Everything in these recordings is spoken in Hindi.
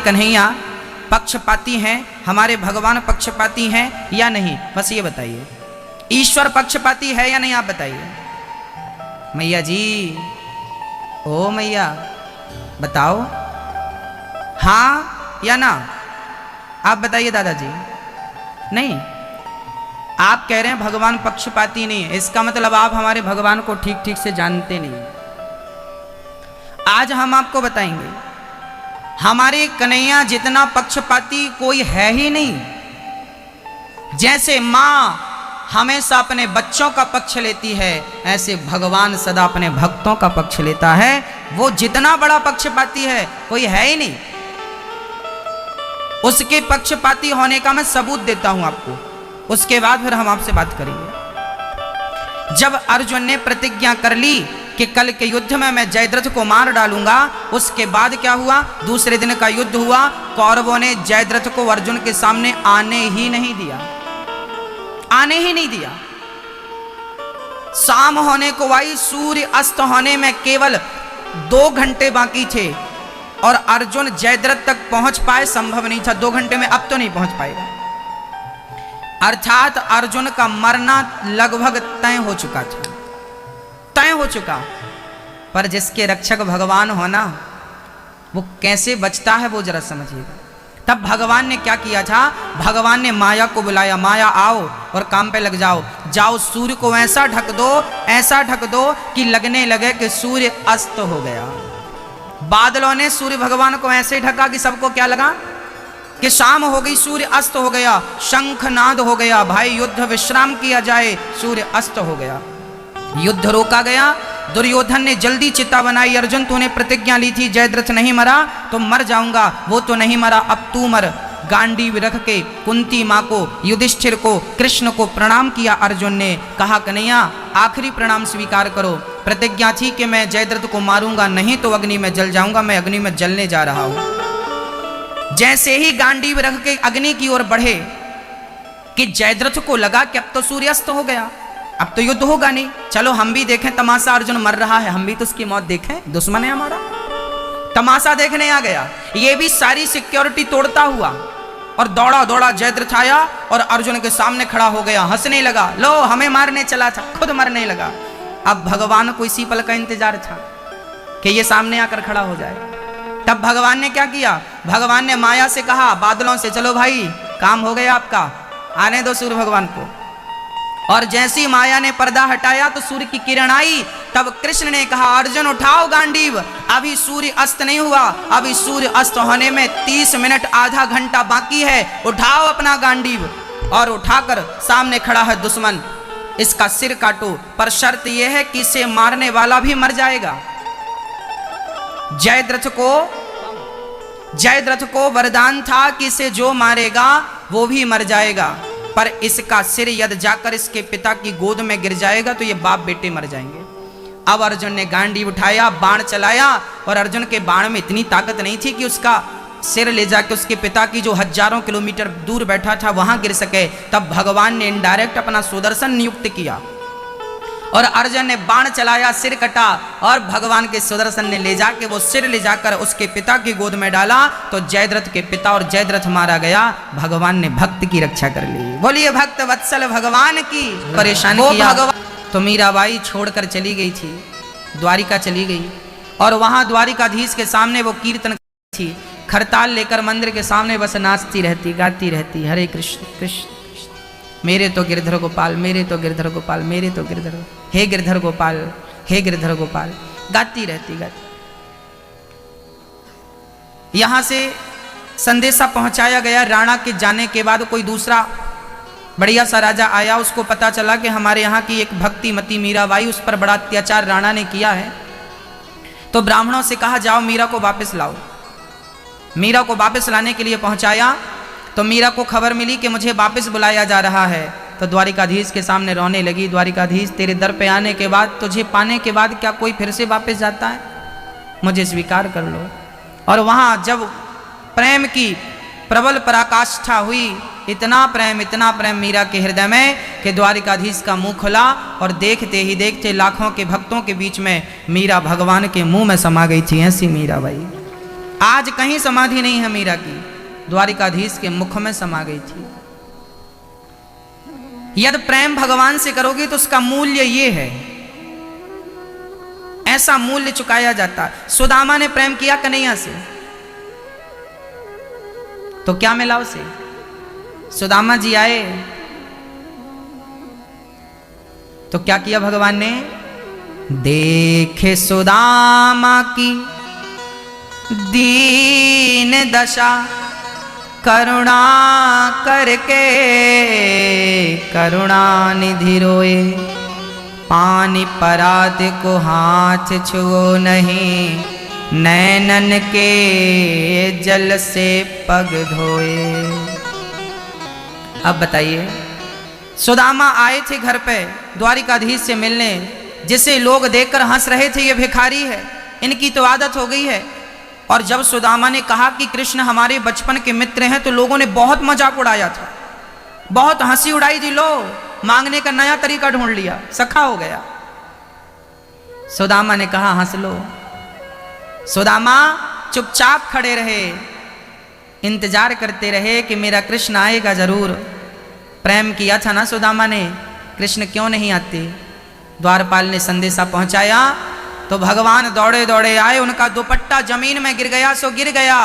कन्हैया पक्षपाती हैं, हमारे भगवान पक्षपाती हैं या नहीं, बस ये बताइए। ईश्वर पक्षपाती है या नहीं, आप बताइए। मैया जी, ओ मैया बताओ, हाँ या ना, आप बताइए दादाजी। नहीं, आप कह रहे हैं भगवान पक्षपाती नहीं है, इसका मतलब आप हमारे भगवान को ठीक ठीक से जानते नहीं। आज हम आपको बताएंगे हमारे कन्हैया जितना पक्षपाती कोई है ही नहीं। जैसे मां हमेशा अपने बच्चों का पक्ष लेती है, ऐसे भगवान सदा अपने भक्तों का पक्ष लेता है। वो जितना बड़ा पक्षपाती है कोई है ही नहीं। उसके पक्षपाती होने का मैं सबूत देता हूं आपको, उसके बाद फिर हम आपसे बात करेंगे। जब अर्जुन ने प्रतिज्ञा कर ली कि कल के युद्ध में मैं जयद्रथ को मार डालूंगा, उसके बाद क्या हुआ, दूसरे दिन का युद्ध हुआ। कौरवों ने जयद्रथ को अर्जुन के सामने आने ही नहीं दिया, आने ही नहीं दिया। शाम होने को आई, सूर्य अस्त होने में केवल 2 घंटे बाकी थे और अर्जुन जयद्रथ तक पहुंच पाए, संभव नहीं था 2 घंटे में, अब तो नहीं पहुंच पाएगा। अर्थात अर्जुन का मरना लगभग तय हो चुका था, तय हो चुका। पर जिसके रक्षक भगवान होना, वो कैसे बचता है वो जरा समझिएगा। तब भगवान ने क्या किया था, भगवान ने माया को बुलाया, माया आओ और काम पे लग जाओ। जाओ सूर्य को ऐसा ढक दो, ऐसा ढक दो कि लगने लगे कि सूर्य अस्त हो गया। बादलों ने सूर्य भगवान को ऐसे ढका कि सबको क्या लगा कि शाम हो गई, सूर्य अस्त हो गया। शंखनाद हो गया, भाई युद्ध विश्राम किया जाए, सूर्य अस्त हो गया। युद्ध रोका गया। दुर्योधन ने जल्दी चिता बनाई, अर्जुन तूने प्रतिज्ञा ली थी जयद्रथ नहीं मरा तो मर जाऊंगा, वो तो नहीं मरा, अब तू मर। गांडीव रख के कुंती माँ को, युधिष्ठिर को, कृष्ण को प्रणाम किया। अर्जुन ने कहा कन्हैया आखिरी प्रणाम स्वीकार करो, प्रतिज्ञा थी कि मैं जयद्रथ को मारूंगा, नहीं तो अग्नि में जल जाऊंगा, मैं अग्नि में जलने जा रहा हूं। जैसे ही गांडीव रख के अग्नि की ओर बढ़े कि जयद्रथ को लगा कि अब तो सूर्यास्त हो गया, अब तो युद्ध होगा नहीं, चलो हम भी देखें तमाशा, अर्जुन मर रहा है, हम भी तो उसकी मौत देखें, दुश्मन है हमारा। तमाशा देखने आ गया, ये भी सारी सिक्योरिटी तोड़ता हुआ और दौड़ा दौड़ा जयद्रथ आया और अर्जुन के सामने खड़ा हो गया, हंसने लगा, लो हमें मारने चला था, खुद मरने लगा। अब भगवान को इसी पल का इंतजार था कि ये सामने आकर खड़ा हो जाए। तब भगवान ने क्या किया, भगवान ने माया से कहा बादलों से, चलो भाई काम हो गया आपका, आने दो सूर्य भगवान को। और जैसी माया ने पर्दा हटाया तो सूर्य की किरण आई। तब कृष्ण ने कहा अर्जुन उठाओ गांडीव, अभी सूर्य अस्त नहीं हुआ, अभी सूर्य अस्त होने में 30 मिनट आधा घंटा बाकी है, उठाओ अपना गांडीव। और उठाकर सामने खड़ा है दुश्मन, इसका सिर काटो, पर शर्त यह है कि इसे मारने वाला भी मर जाएगा। जयद्रथ को वरदान था कि इसे जो मारेगा वो भी मर जाएगा, पर इसका सिर यदि जाकर इसके पिता की गोद में गिर जाएगा तो ये बाप बेटे मर जाएंगे। अब अर्जुन ने गांडीव उठाया, बाण चलाया, और अर्जुन के बाण में इतनी ताकत नहीं थी कि उसका सिर ले जाकर उसके पिता की जो हजारों किलोमीटर दूर बैठा था वहां गिर सके। तब भगवान ने इनडायरेक्ट अपना सुदर्शन नियुक्त किया और अर्जुन ने बाण चलाया, सिर कटा, और भगवान के सुदर्शन ने ले जाके वो सिर ले जाकर उसके पिता की गोद में डाला तो जयद्रथ के पिता और जयद्रथ मारा गया। भगवान ने भक्त की रक्षा कर ली। बोलिए भक्त वत्सल भगवान की। परेशान किया तो मीराबाई छोड़कर चली गई थी, द्वारिका चली गई, और वहां द्वारिकाधीश के सामने वो कीर्तन थी, खरताल लेकर मंदिर के सामने बस नाचती रहती, गाती रहती, हरे कृष्ण कृष्ण मेरे तो गिरधर गोपाल, मेरे तो गिरधर गोपाल, मेरे तो गिरधर, हे गिरधर गोपाल, हे गिरधर गोपाल, गाती रहती गाती। यहां से संदेशा पहुंचाया गया, राणा के जाने के बाद कोई दूसरा बढ़िया सा राजा आया, उसको पता चला कि हमारे यहाँ की एक भक्तिमती मीराबाई, उस पर बड़ा अत्याचार राणा ने किया है। तो ब्राह्मणों से कहा जाओ मीरा को वापस लाओ। मीरा को वापस लाने के लिए पहुंचाया तो मीरा को खबर मिली कि मुझे वापस बुलाया जा रहा है। तो द्वारिकाधीश के सामने रोने लगी, द्वारिकाधीश तेरे दर पे आने के बाद, तुझे पाने के बाद क्या कोई फिर से वापस जाता है, मुझे स्वीकार कर लो। और वहाँ जब प्रेम की प्रबल पराकाष्ठा हुई, इतना प्रेम मीरा के हृदय में कि द्वारिकाधीश का मुंह खुला और देखते ही देखते लाखों के भक्तों के बीच में मीरा भगवान के मुंह में समा गई थी। ऐसी मीराबाई आज कहीं समाधि नहीं है मीरा की, द्वारिकाधीश के मुख में समा गई थी। यदि प्रेम भगवान से करोगे तो उसका मूल्य ये है, ऐसा मूल्य चुकाया जाता है। सुदामा ने प्रेम किया कन्हैया से, तो क्या मिला उसे? सुदामा जी आए तो क्या किया भगवान ने? देखे सुदामा की दीन दशा, करुणा करके करुणा निधि रोए। पानी परात को हाथ छुओ नहीं, नैनन के जल से पग धोए। अब बताइए, सुदामा आए थे घर पे द्वारिकाधीश से मिलने, जिसे लोग देखकर हंस रहे थे, ये भिखारी है, इनकी तो आदत हो गई है। और जब सुदामा ने कहा कि कृष्ण हमारे बचपन के मित्र हैं, तो लोगों ने बहुत मजाक उड़ाया था, बहुत हंसी उड़ाई थी। लो, मांगने का नया तरीका ढूंढ लिया, सखा हो गया। सुदामा ने कहा हंस लो। सुदामा चुपचाप खड़े रहे, इंतजार करते रहे कि मेरा कृष्ण आएगा जरूर। प्रेम किया था ना सुदामा ने, कृष्ण क्यों नहीं आते? द्वारपाल ने संदेशा पहुंचाया तो भगवान दौड़े दौड़े आए, उनका दुपट्टा जमीन में गिर गया सो गिर गया,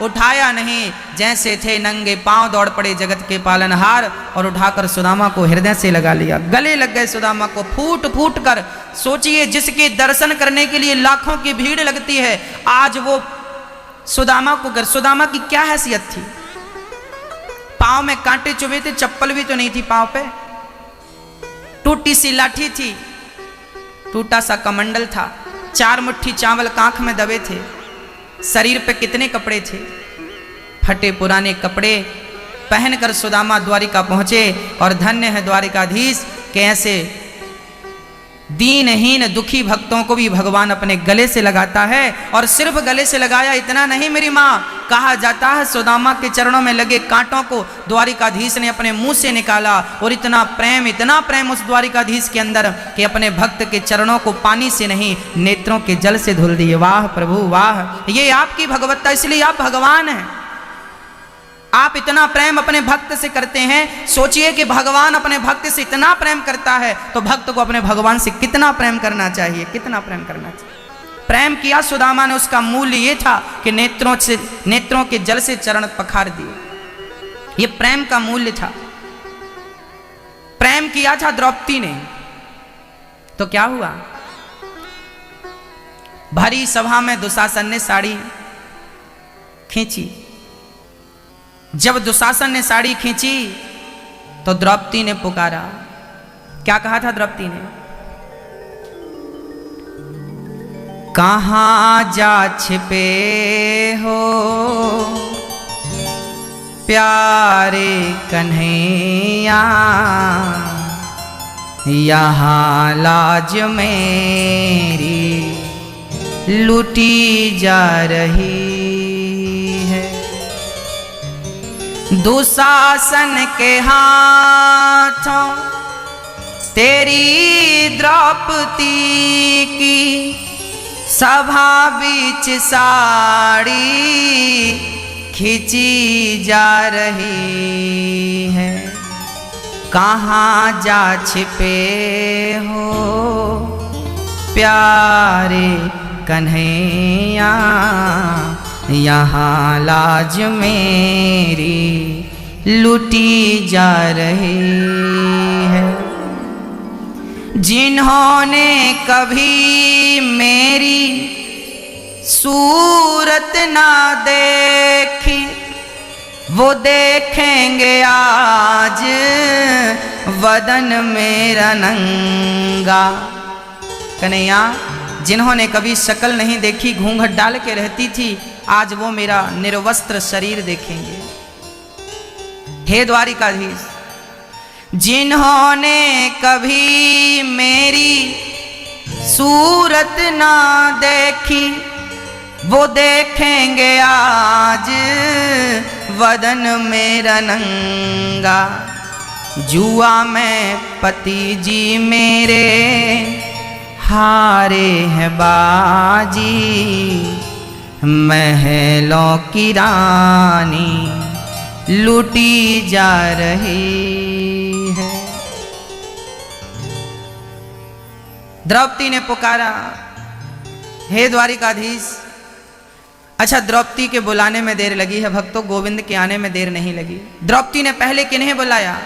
उठाया नहीं, जैसे थे नंगे पांव दौड़ पड़े जगत के पालनहार, और उठाकर सुदामा को हृदय से लगा लिया, गले लग गए सुदामा को फूट फूट कर। सोचिए, जिसके दर्शन करने के लिए लाखों की भीड़ लगती है, आज वो सुदामा को कर। सुदामा की क्या हैसियत थी? पांव में कांटे चुभे थे, चप्पल भी तो नहीं थी पांव पे, टूटी सी लाठी थी, टूटा सा कमंडल था, 4 मुट्ठी चावल कांख में दबे थे, शरीर पे कितने कपड़े थे, फटे पुराने कपड़े पहनकर सुदामा द्वारिका पहुंचे। और धन्य है द्वारिकाधीश कि ऐसे दीनहीन दुखी भक्तों को भी भगवान अपने गले से लगाता है। और सिर्फ गले से लगाया इतना नहीं मेरी माँ, कहा जाता है सुदामा के चरणों में लगे कांटों को द्वारिकाधीश ने अपने मुंह से निकाला। और इतना प्रेम उस द्वारिकाधीश के अंदर कि अपने भक्त के चरणों को पानी से नहीं, नेत्रों के जल से धुल दिए। वाह प्रभु वाह, ये आपकी भगवत्ता, इसलिए आप भगवान हैं। आप इतना प्रेम अपने भक्त से करते हैं। सोचिए कि भगवान अपने भक्त से इतना प्रेम करता है, तो भक्त को अपने भगवान से कितना प्रेम करना चाहिए, कितना प्रेम करना चाहिए। प्रेम किया सुदामा ने, उसका मूल्य ये था कि नेत्रों के जल से चरण पखार दिए। ये प्रेम का मूल्य था। प्रेम किया था द्रौपदी ने, तो क्या हुआ? भरी सभा में दुशासन ने साड़ी खींची। जब दुशासन ने साड़ी खींची तो द्रौपदी ने पुकारा। क्या कहा था द्रौपदी ने? कहाँ जा छिपे हो प्यारे कन्हैया, यहाँ लाज मेरी लूटी जा रही है। दुशासन के हाथों तेरी द्रौपदी की सभा बीच साड़ी खींची जा रही है। कहाँ जा छिपे हो प्यारे कन्हैया, यहाँ लाज मेरी लूटी जा रही है। जिन्होंने कभी मेरी सूरत ना देखी, वो देखेंगे आज वदन मेरा नंगा। कन्हैया, जिन्होंने कभी शक्ल नहीं देखी, घूंघट डाल के रहती थी, आज वो मेरा निर्वस्त्र शरीर देखेंगे। हे द्वारिकाधीश, जिन्होंने कभी मेरी सूरत ना देखी, वो देखेंगे आज वदन मेरा नंगा। जुआ में पति जी मेरे हारे हैं बाजी, महलों की रानी लूटी जा रही है। द्रौपदी ने पुकारा, हे द्वारिकाधीश। अच्छा, द्रौपदी के बुलाने में देर लगी है भक्तों, गोविंद के आने में देर नहीं लगी। द्रौपदी ने पहले किन्हें बुलाया?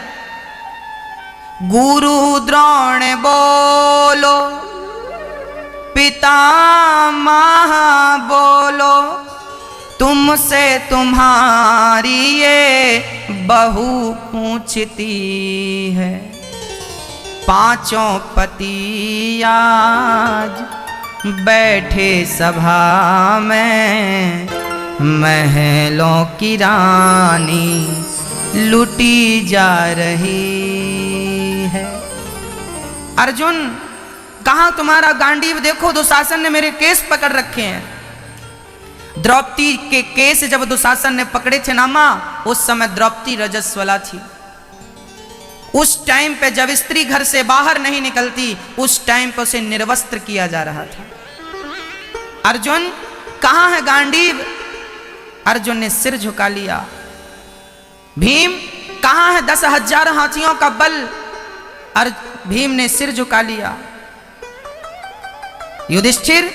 गुरु द्रोण बोलो, पितामह बोलो, तुमसे तुम्हारी ये बहू पूछती है। पांचों पति आज बैठे सभा में, महलों की रानी लूटी जा रही है। अर्जुन, कहां तुम्हारा गांडीव? देखो, दुशासन ने मेरे केस पकड़ रखे हैं। द्रौपदी के केस जब दुशासन ने पकड़े थे ना मां, उस समय द्रौपदी रजस्वला थी। उस टाइम पे जब स्त्री घर से बाहर नहीं निकलती, उस टाइम पे उसे निर्वस्त्र किया जा रहा था। अर्जुन, कहां है गांडीव? अर्जुन ने सिर झुका लिया। भीम, कहां है 10,000 हाथियों का बल? भीम ने सिर झुका लिया। युधिष्ठिर,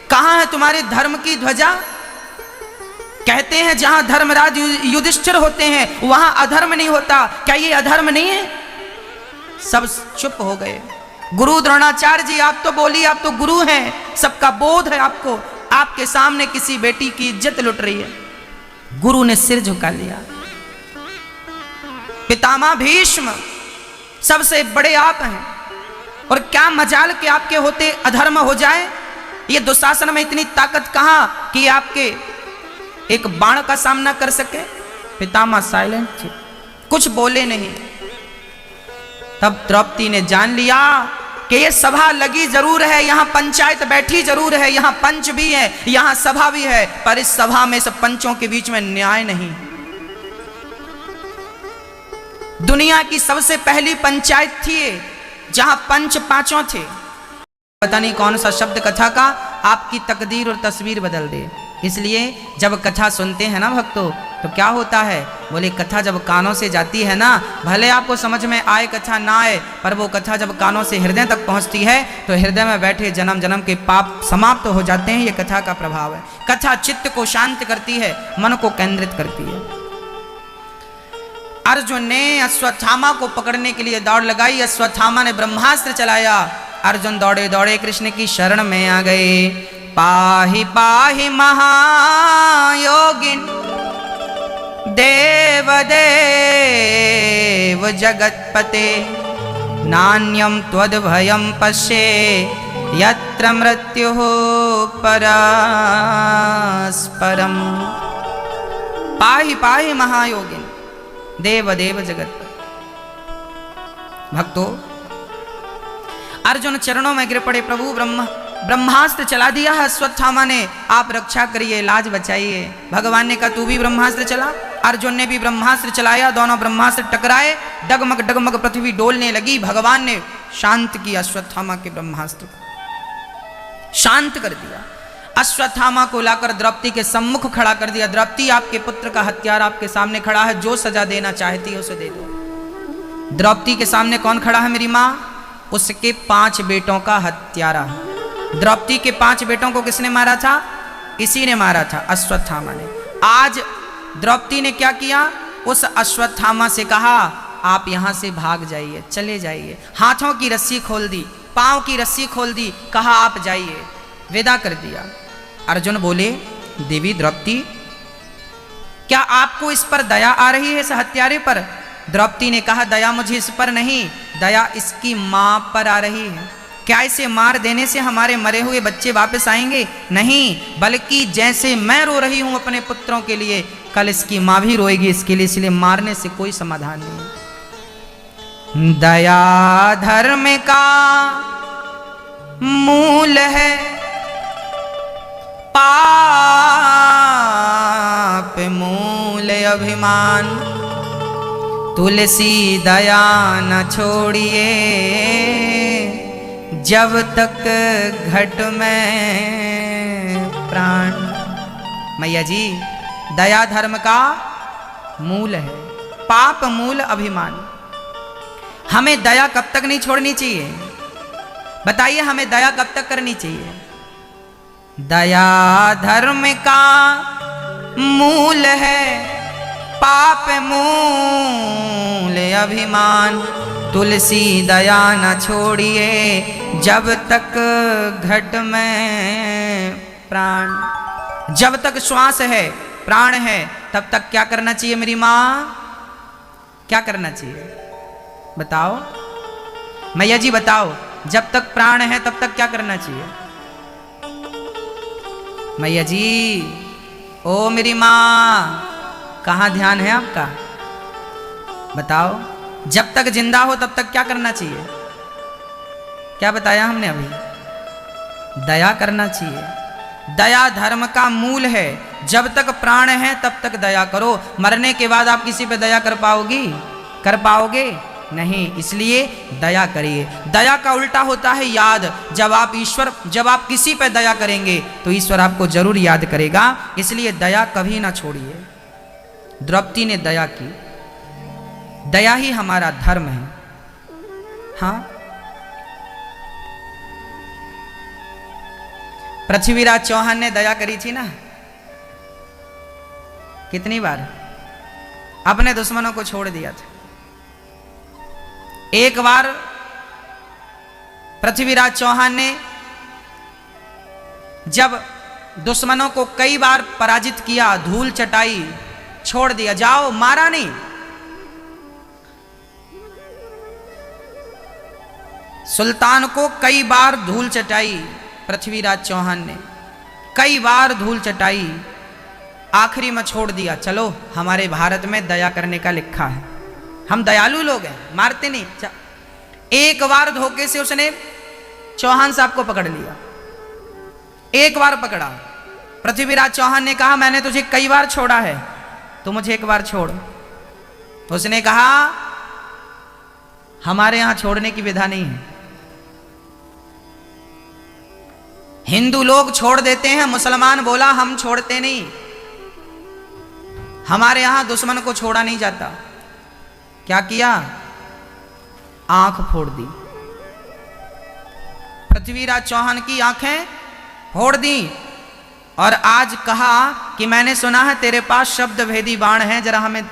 कहां है तुम्हारे धर्म की ध्वजा? कहते हैं जहां धर्मराज युधिष्ठिर होते हैं वहां अधर्म नहीं होता। क्या ये अधर्म नहीं है? सब चुप हो गए। गुरु द्रोणाचार्य जी, आप तो बोली, आप तो गुरु हैं, सबका बोध है आपको, आपके सामने किसी बेटी की इज्जत लुट रही है। गुरु ने सिर झुका लिया। पितामह भीष्म, सबसे बड़े आप हैं, और क्या मजाल के आपके होते अधर्म हो जाए? ये दुशासन में इतनी ताकत कहां कि आपके एक बाण का सामना कर सके? पितामह साइलेंट थे, कुछ बोले नहीं। तब द्रौपदी ने जान लिया कि ये सभा लगी जरूर है, यहां पंचायत बैठी जरूर है, यहां पंच भी है, यहां सभा भी है, पर इस सभा में सब पंचों के बीच में न्याय नहीं। दुनिया की सबसे पहली पंचायत थी जहां पंच पांचों थे। पता नहीं कौन सा शब्द कथा का आपकी तकदीर और तस्वीर बदल दे। इसलिए जब कथा सुनते हैं ना भक्तों, तो क्या होता है, बोले कथा जब कानों से जाती है ना, भले आपको समझ में आए कथा ना आए, पर वो कथा जब कानों से हृदय तक पहुंचती है तो हृदय में बैठे जन्म जन्म के पाप समाप्त हो जाते हैं। ये कथा का प्रभाव है। कथा चित्त को शांत करती है, मन को केंद्रित करती है। अर्जुन ने अश्वत्थामा को पकड़ने के लिए दौड़ लगाई। अश्वत्थामा ने ब्रह्मास्त्र चलाया। अर्जुन दौड़े दौड़े कृष्ण की शरण में आ गए। पाहि पाहि महायोगिन देव देव जगत्पते, नान्यं त्वद्भयं पश्ये यत्र मृत्युः परस्परम्। पाहि पाहि महायोगिन देव देव जगत्पते। भक्तों, अर्जुन चरणों में गिर पड़े। प्रभु, ब्रह्मास्त्र चला दिया है अश्वत्थामा ने, आप रक्षा करिए, लाज बचाइए। भगवान ने कहा तू भी ब्रह्मास्त्र चला। अर्जुन ने भी ब्रह्मास्त्र चलाया। दोनों ब्रह्मास्त्र टकराए, डगमग डगमग पृथ्वी डोलने लगी। भगवान ने शांत किया अश्वत्थामा के ब्रह्मास्त्र को, शांत कर दिया। अश्वत्थामा को लाकर द्रौपदी के सम्मुख खड़ा कर दिया। द्रौपदी, आपके पुत्र का हत्यार आपके सामने खड़ा है, जो सजा देना चाहती है उसे दे दो। द्रौपदी के सामने कौन खड़ा है? मेरी माँ, उसके 5 बेटों का हत्यारा। द्रौपदी के 5 बेटों को किसने मारा था? इसी ने मारा था, अश्वत्थामा ने। आज द्रौपदी ने क्या किया? उस अश्वत्थामा से कहा आप यहां से भाग जाइए, चले जाइए। हाथों की रस्सी खोल दी, पांव की रस्सी खोल दी, कहा आप जाइए, विदा कर दिया। अर्जुन बोले, देवी द्रौपदी, क्या आपको इस पर दया आ रही है, इस हत्यारे पर? द्रौपदी ने कहा दया मुझे इस पर नहीं, दया इसकी मां पर आ रही है। क्या इसे मार देने से हमारे मरे हुए बच्चे वापस आएंगे? नहीं, बल्कि जैसे मैं रो रही हूं अपने पुत्रों के लिए, कल इसकी मां भी रोएगी इसके लिए, इसलिए मारने से कोई समाधान नहीं। दया धर्म का मूल है, पाप मूल अभिमान। तुलसी दया न छोड़िए, जब तक घट में प्राण। मैया जी दया धर्म का मूल है, पाप मूल अभिमान। हमें दया कब तक नहीं छोड़नी चाहिए? बताइए हमें दया कब तक करनी चाहिए? दया धर्म का मूल है, पाप मूल अभिमान। तुलसी दया न छोड़िए जब तक घट में प्राण। जब तक श्वास है, प्राण है, तब तक क्या करना चाहिए मेरी माँ? क्या करना चाहिए बताओ मैया जी, बताओ। जब तक प्राण है तब तक क्या करना चाहिए? मैया जी ओ मेरी माँ, कहाँ ध्यान है आपका? बताओ। जब तक जिंदा हो तब तक क्या करना चाहिए? क्या बताया हमने अभी? दया करना चाहिए। दया धर्म का मूल है। जब तक प्राण है तब तक दया करो। मरने के बाद आप किसी पे दया कर पाओगी? कर पाओगे नहीं। इसलिए दया करिए। दया का उल्टा होता है याद। जब आप किसी पे दया करेंगे तो ईश्वर आपको जरूर याद करेगा। इसलिए दया कभी ना छोड़िए। द्रौपदी ने दया की। दया ही हमारा धर्म है। हाँ, पृथ्वीराज चौहान ने दया करी थी ना, कितनी बार अपने दुश्मनों को छोड़ दिया था। एक बार पृथ्वीराज चौहान ने जब दुश्मनों को कई बार पराजित किया, धूल चटाई, छोड़ दिया, जाओ, मारा नहीं। सुल्तान को कई बार धूल चटाई पृथ्वीराज चौहान ने, कई बार धूल चटाई, आखिरी में छोड़ दिया। चलो, हमारे भारत में दया करने का लिखा है, हम दयालु लोग हैं, मारते नहीं। एक बार धोखे से उसने चौहान साहब को पकड़ लिया, एक बार पकड़ा। पृथ्वीराज चौहान ने कहा मैंने तुझे कई बार छोड़ा है, तो मुझे एक बार छोड़। उसने कहा हमारे यहां छोड़ने की विधा नहीं है। हिंदू लोग छोड़ देते हैं, मुसलमान बोला हम छोड़ते नहीं। हमारे यहां दुश्मन को छोड़ा नहीं जाता। क्या किया? आंख फोड़ दी। पृथ्वीराज चौहान की आंखें फोड़ दी। और आज कहा कि मैंने सुना है तेरे पास शब्द भेदी बाण है, जरा हमें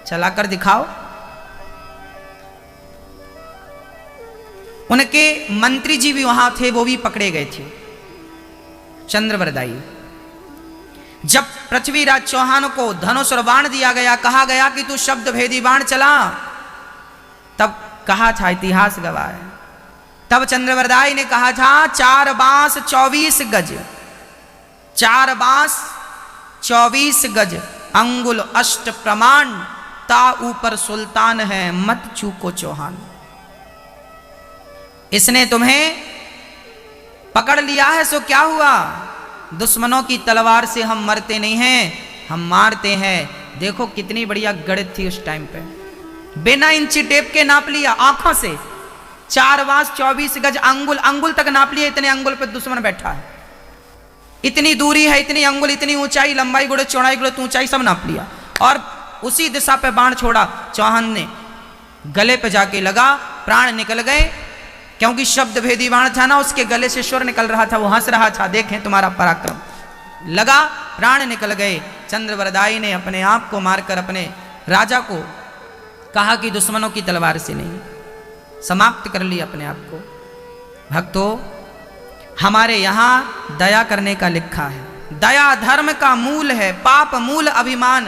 चलाकर दिखाओ। उनके मंत्री जी भी वहां थे, वो भी पकड़े गए थे, चंद्रवरदाई। जब पृथ्वीराज चौहान को धनुष और बाण दिया गया, कहा गया कि तू शब्द भेदी बाण चला, तब कहा था, इतिहास गवाह है, तब चंद्रवरदाई ने कहा था 4 बांस 24 गज, 4 बांस 24 गज, अंगुल अष्ट प्रमाण, ता ऊपर सुल्तान है मत चूको चौहान। इसने तुम्हें पकड़ लिया है, सो क्या हुआ? दुश्मनों की तलवार से हम मरते नहीं हैं, हम मारते हैं। देखो कितनी बढ़िया गणित थी उस टाइम पे। बिना इंची टेप के नाप लिया आंखों से, 4 बांस 24 गज, अंगुल तक नाप लिया। इतने अंगुल पे दुश्मन बैठा है, इतनी दूरी है, इतनी अंगुल, इतनी ऊंचाई, लंबाई गुड़े चौड़ाई गुड़े ऊंचाई सब नाप लिया। और उसी दिशा पे बाण छोड़ा। चौहान ने गले पे जाके लगा, प्राण निकल गए, क्योंकि शब्द भेदी बाण था ना, उसके गले से स्वर निकल रहा था, वो हंस रहा था, देखें तुम्हारा पराक्रम। लगा, प्राण निकल गए। चंद्रवरदाई ने अपने आप को मारकर अपने राजा को कहा कि दुश्मनों की तलवार से नहीं, समाप्त कर लिया अपने आप को। भक्तों, हमारे यहां दया करने का लिखा है। दया धर्म का मूल है, पाप मूल अभिमान।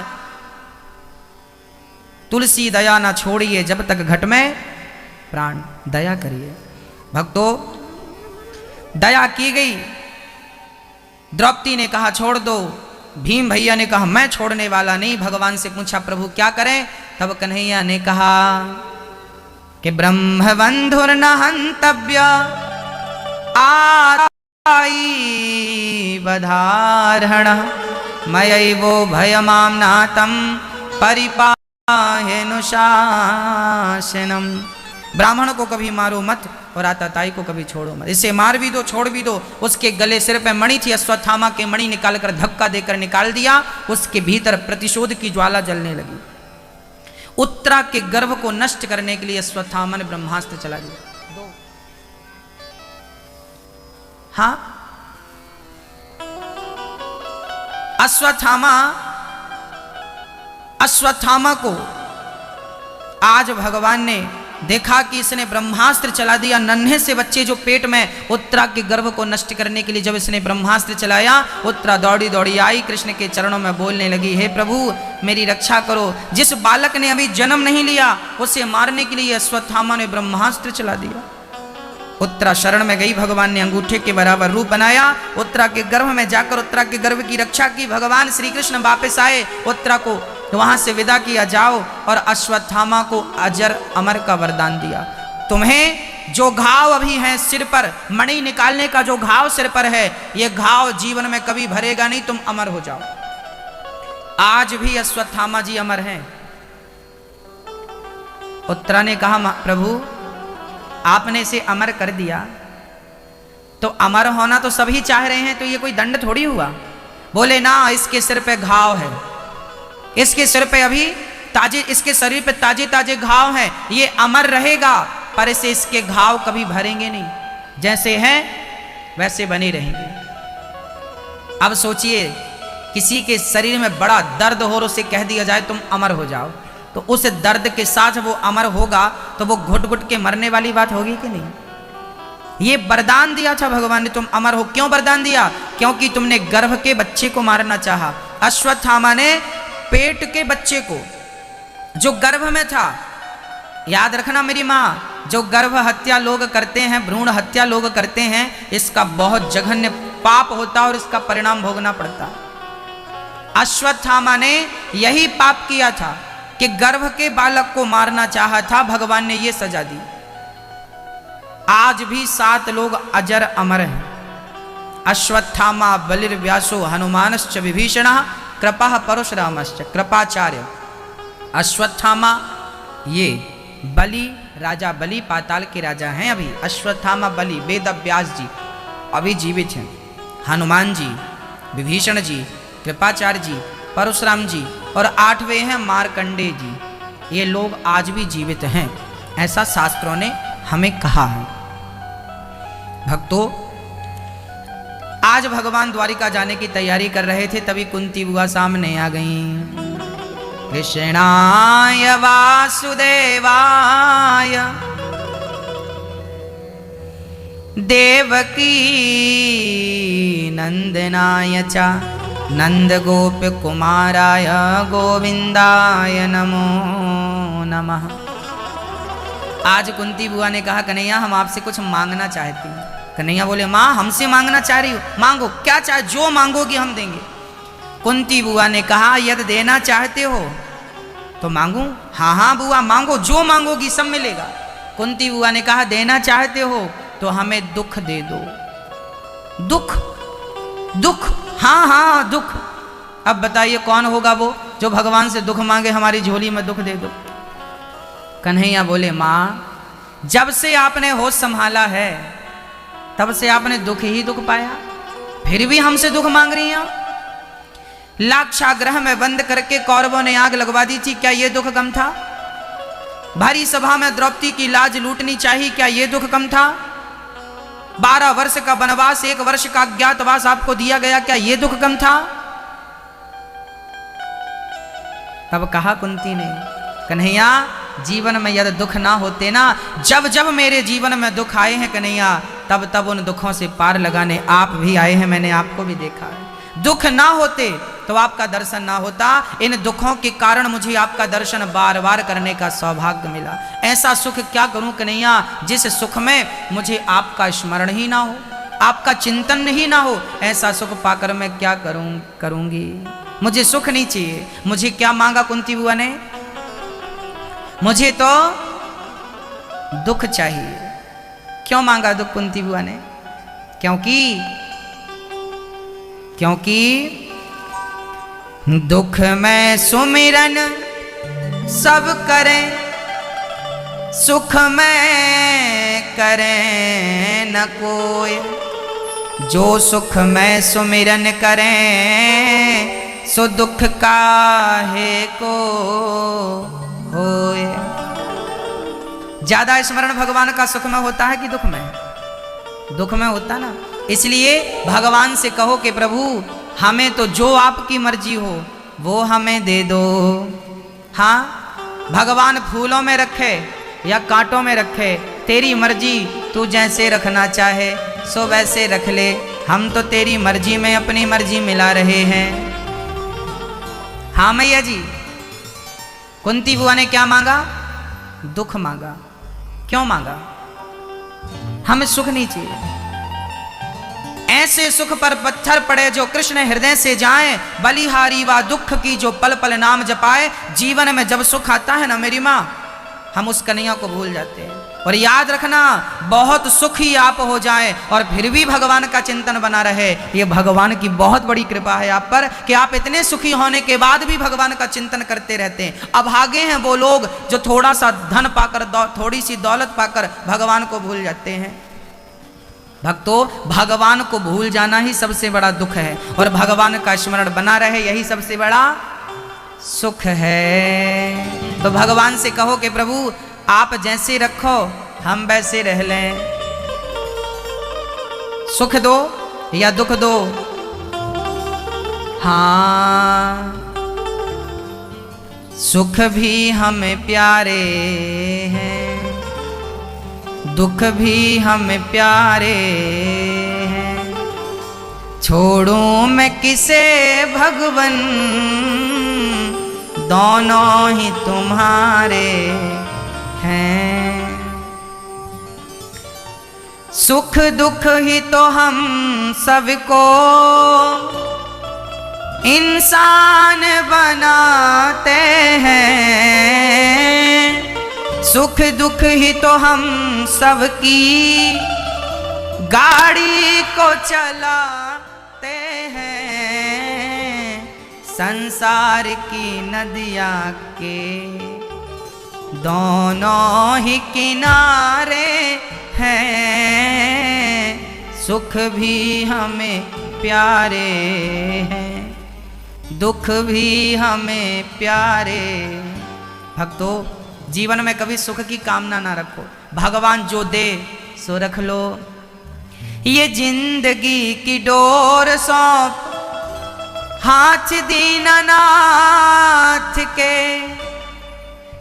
तुलसी दया ना छोड़िए जब तक घट में प्राण। दया करिए भक्तों। दया की गई। द्रौपदी ने कहा छोड़ दो, भीम भैया ने कहा मैं छोड़ने वाला नहीं। भगवान से पूछा प्रभु क्या करें? तब कन्हैया ने कहा कि ब्रह्मबंधुर न हंतव्य आई बधारण मयैवो भयमाम्नातं परिपाहेनुशासनम्। ब्राह्मण को कभी मारो मत और आताताई को कभी छोड़ो मत। इसे मार भी दो, छोड़ भी दो। उसके गले सिर पे मणि थी, अश्वत्थामा के मणि निकालकर धक्का देकर निकाल दिया। उसके भीतर प्रतिशोध की ज्वाला जलने लगी। उत्तरा के गर्भ को नष्ट करने के लिए अश्वत्थामा ने ब्रह्मास्त्र चला दिया। हाँ, अश्वत्थामा को आज भगवान ने देखा कि इसने ब्रह्मास्त्र चला दिया। नन्हे से बच्चे जो पेट में उत्तरा के गर्भ को नष्ट करने के लिए जब इसने ब्रह्मास्त्र चलाया, उत्तरा दौड़ी दौड़ी आई, कृष्ण के चरणों में बोलने लगी, हे प्रभु मेरी रक्षा करो। जिस बालक ने अभी जन्म नहीं लिया उसे मारने के लिए अश्वत्थामा ने ब्रह्मास्त्र चला दिया। उत्तरा शरण में गई, भगवान ने अंगूठे के बराबर रूप बनाया। उत्तरा के गर्भ में जाकर उत्तरा के गर्भ की रक्षा की। भगवान श्री कृष्ण वापस आए, उत्तरा को वहां से विदा किया, जाओ, और अश्वत्थामा को अजर अमर का वरदान दिया। तुम्हें जो घाव अभी है सिर पर, मणि निकालने का जो घाव सिर पर है, ये घाव जीवन में कभी भरेगा नहीं, तुम अमर हो जाओ। आज भी अश्वत्थामा जी अमर हैं। उत्तरा ने कहा, प्रभु आपने इसे अमर कर दिया, तो अमर होना तो सभी चाह रहे हैं, तो ये कोई दंड थोड़ी हुआ। बोले ना, इसके सिर पे घाव है, इसके सिर पे अभी ताजे, इसके शरीर पे ताजे ताजे घाव हैं, ये अमर रहेगा, पर इसे इसके घाव कभी भरेंगे नहीं, जैसे हैं वैसे बने रहेंगे। अब सोचिए, किसी के शरीर में बड़ा दर्द हो और उसे कह दिया जाए तुम अमर हो जाओ, तो उस दर्द के साथ वो अमर होगा, तो वो घुट घुट के मरने वाली बात होगी कि नहीं। ये वरदान दिया था भगवान ने, तुम अमर हो। क्यों वरदान दिया? क्योंकि तुमने गर्भ के बच्चे को मारना चाहा। अश्वत्थामा ने पेट के बच्चे को, जो गर्भ में था, याद रखना मेरी माँ, जो गर्भ हत्या लोग करते हैं, भ्रूण हत्या लोग करते हैं, इसका बहुत जघन्य पाप होता है और इसका परिणाम भोगना पड़ता। अश्वत्थामा ने यही पाप किया था कि गर्भ के बालक को मारना चाहा था, भगवान ने ये सजा दी। आज भी 7 लोग अजर अमर हैं। अश्वत्थामा, बलिर्व्यासो, हनुमानश्च विभीषणः, कृपा परशुरामश्च, कृपाचार्य। अश्वत्थामा, ये बलि, राजा बलि पाताल के राजा हैं अभी। अश्वत्थामा, बलि, वेद व्यास जी अभी जीवित हैं। हनुमान जी, विभीषण जी, कृपाचार्य जी, परशुराम जी, और 8वें हैं मार्कंडेय जी। ये लोग आज भी जीवित हैं, ऐसा शास्त्रों ने हमें कहा है। भक्तों, आज भगवान द्वारिका जाने की तैयारी कर रहे थे, तभी कुंती बुआ सामने आ गई। कृष्णाय वासुदेवाय देवकी नंदनाय च नंद गोप कुमाराय गोविंदाय नमो नमः। आज कुंती बुआ ने कहा, कन्हैया हम आपसे कुछ मांगना चाहती हैं। कन्हैया बोले, माँ हमसे मांगना चाह रही हो, मांगो, क्या चाहे, जो मांगोगी हम देंगे। कुंती बुआ ने कहा, यदि देना चाहते हो तो मांगू। हाँ हाँ बुआ मांगो, जो मांगोगी सब मिलेगा। कुंती बुआ ने कहा, देना चाहते हो तो हमें दुख दे दो। दुख? दुख? हाँ हाँ दुख। अब बताइए कौन होगा वो जो भगवान से दुख मांगे, हमारी झोली में दुख दे दो। कन्हैया बोले, माँ जब से आपने होश संभाला है तब से आपने दुख ही दुख पाया, फिर भी हमसे दुख मांग रही हैं। लाक्षागृह में बंद करके कौरवों ने आग लगवा दी थी, क्या ये दुख कम था? भारी सभा में द्रौपदी की लाज लूटनी चाहिए, क्या ये दुख कम था? 12 वर्ष का वनवास, 1 वर्ष का अज्ञातवास आपको दिया गया, क्या ये दुख कम था? तब कहा कुंती ने, कन्हैया जीवन में यदि दुख ना होते ना, जब जब मेरे जीवन में दुख आए हैं कन्हैया, तब तब उन दुखों से पार लगाने आप भी आए हैं, मैंने आपको भी देखा है। दुख ना होते तो आपका दर्शन ना होता। इन दुखों के कारण मुझे आपका दर्शन बार बार करने का सौभाग्य मिला। ऐसा सुख क्या करूं कन्हैया, जिस सुख में मुझे आपका स्मरण ही ना हो, आपका चिंतन ही ना हो। ऐसा सुख पाकर मैं क्या करूंगी। मुझे सुख नहीं चाहिए। मुझे क्या मांगा कुंती बुआ ने? मुझे तो दुख चाहिए। क्यों मांगा दुख कुंती बुआ ने? क्योंकि दुख में सुमिरन सब करें, सुख में करें न कोई, जो सुख में सुमिरन करें सो दुख काहे को होए। ज्यादा स्मरण भगवान का सुख में होता है कि दुख में? दुख में होता ना। इसलिए भगवान से कहो कि प्रभु हमें तो जो आपकी मर्जी हो वो हमें दे दो। हाँ, भगवान फूलों में रखे या कांटों में रखे, तेरी मर्जी, तू जैसे रखना चाहे सो वैसे रख ले, हम तो तेरी मर्जी में अपनी मर्जी मिला रहे हैं। हाँ मैया जी, कुंती बुआ ने क्या मांगा? दुख मांगा। क्यों मांगा? हमें सुख नहीं चाहिए। ऐसे सुख पर पत्थर पड़े जो कृष्ण हृदय से जाए, बलिहारी व दुख की जो पल पल नाम जपाए। जीवन में जब सुख आता है ना मेरी माँ, हम उस कन्हैया को भूल जाते हैं। और याद रखना, बहुत सुखी आप हो जाए और फिर भी भगवान का चिंतन बना रहे, ये भगवान की बहुत बड़ी कृपा है आप पर कि आप इतने सुखी होने के बाद भी भगवान का चिंतन करते रहते हैं। अभागे हैं वो लोग जो थोड़ा सा धन पाकर, थोड़ी सी दौलत पाकर भगवान को भूल जाते हैं। भक्तों, भगवान को भूल जाना ही सबसे बड़ा दुख है और भगवान का स्मरण बना रहे यही सबसे बड़ा सुख है। तो भगवान से कहो कि प्रभु आप जैसे रखो हम वैसे रह लें, सुख दो या दुख दो। हाँ, सुख भी हमें प्यारे हैं, दुख भी हमें प्यारे हैं। छोड़ूं मैं किसे भगवन, दोनों ही तुम्हारे हैं। सुख दुख ही तो हम सबको इंसान बनाते हैं। सुख दुख ही तो हम सबकी गाड़ी को चलाते हैं। संसार की नदिया के दोनों ही किनारे हैं। सुख भी हमें प्यारे हैं, दुख भी हमें प्यारे। भक्तों, जीवन में कभी सुख की कामना ना रखो, भगवान जो दे सो रख लो। ये जिंदगी की डोर सौंप हाथ दीनानाथ के,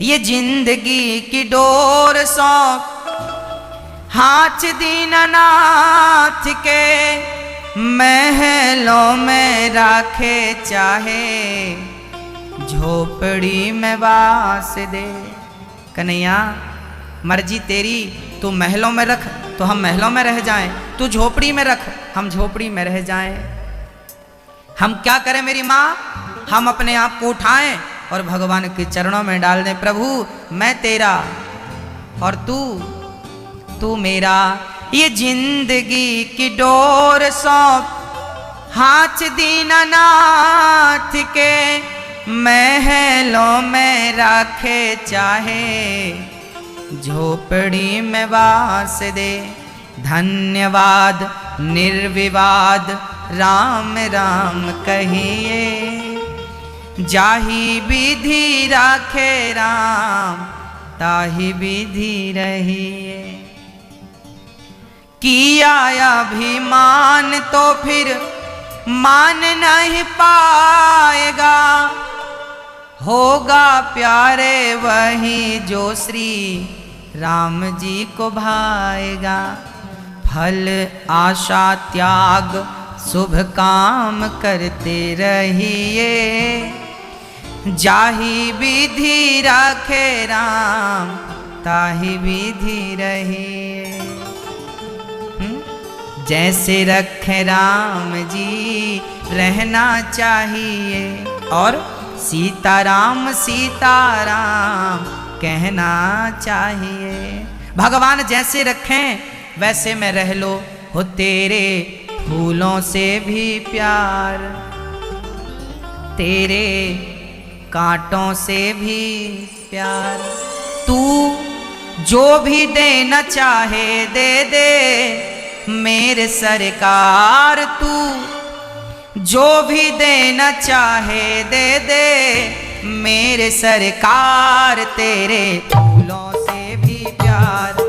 ये जिंदगी की डोर सौंप हाथ दीनानाथ के। महलों में राखे चाहे झोपड़ी में वास दे। कन्हैया मर्जी तेरी, तू महलों में रख तो हम महलों में रह जाएं, तू झोपड़ी में रख हम झोपड़ी में रह जाएं। हम क्या करें मेरी माँ? हम अपने आप को उठाएं और भगवान के चरणों में डाल दें। प्रभु मैं तेरा और तू मेरा। ये जिंदगी की डोर सौंप हाथ दीनानाथ के। महलों में राखे चाहे झोपड़ी में वास दे। धन्यवाद निर्विवाद राम राम कहिए, जाही विधि राखे राम ताही विधि रहिए। किया अभिमान तो फिर मान नहीं पाएगा, होगा प्यारे वही जो श्री राम जी को भाएगा। फल आशा त्याग शुभ काम करते रहिए, जाही विधि रखे राम ताही विधि रहिए। जैसे रखे राम जी रहना चाहिए और सीताराम सीताराम कहना चाहिए। भगवान जैसे रखें वैसे में रह लो, हो तेरे फूलों से भी प्यार, तेरे कांटों से भी प्यार। तू जो भी देना चाहे दे दे मेरे सरकार तू, जो भी देना चाहे दे दे मेरे सरकार, तेरे फूलों से भी प्यार।